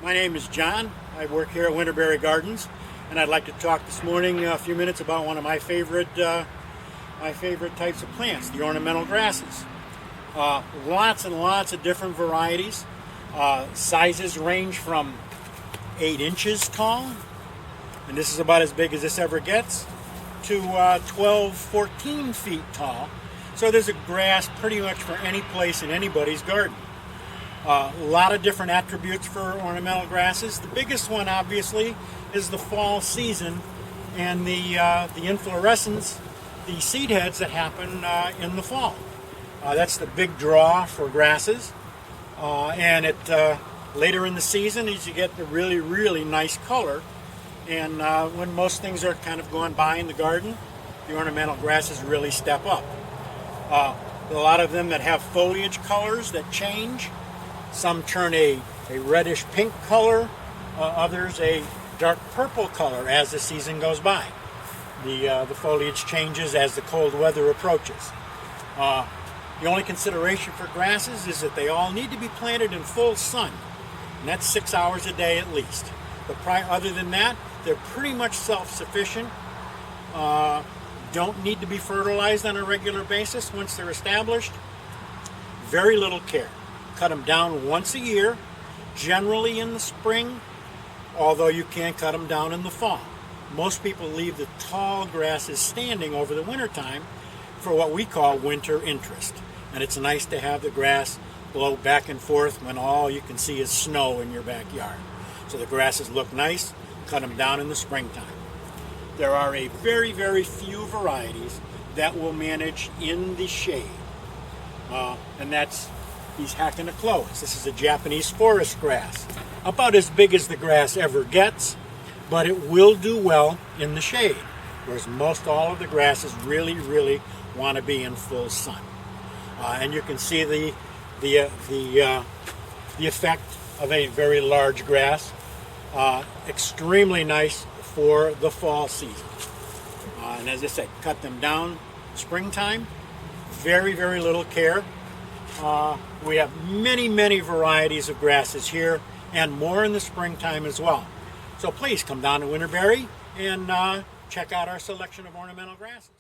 My name is John. I work here at Winterberry Gardens, and I'd like to talk this morning a few minutes about one of my favorite types of plants, the ornamental grasses. Lots and lots of different varieties. Sizes range from 8 inches tall, and this is about as big as this ever gets, to 12, 14 feet tall. So there's a grass pretty much for any place in anybody's garden. A lot of different attributes for ornamental grasses. The biggest one, obviously, is the fall season and the inflorescence, the seed heads that happen in the fall. That's the big draw for grasses. And later in the season, as you get the really, really nice color, and when most things are kind of going by in the garden, the ornamental grasses really step up. A lot of them that have foliage colors that change. Some turn a reddish pink color, others a dark purple color as the season goes by. The foliage changes as the cold weather approaches. The only consideration for grasses is that they all need to be planted in full sun, and that's 6 hours a day at least. But other than that, they're pretty much self-sufficient. Don't need to be fertilized on a regular basis once they're established. Very little care. Cut them down once a year, generally in the spring, although you can cut them down in the fall. Most people leave the tall grasses standing over the wintertime for what we call winter interest. And it's nice to have the grass blow back and forth when all you can see is snow in your backyard. So the grasses look nice, cut them down in the springtime. There are a very, very few varieties that will manage in the shade. And that's these Hakinacloas. This is a Japanese forest grass. About as big as the grass ever gets, but it will do well in the shade, whereas most all of the grasses really, really want to be in full sun. And you can see the effect of a very large grass. Extremely nice for the fall season. And as I said, cut them down springtime. Very, very little care. We have many, many varieties of grasses here, and more in the springtime as well. So please come down to Winterberry and check out our selection of ornamental grasses.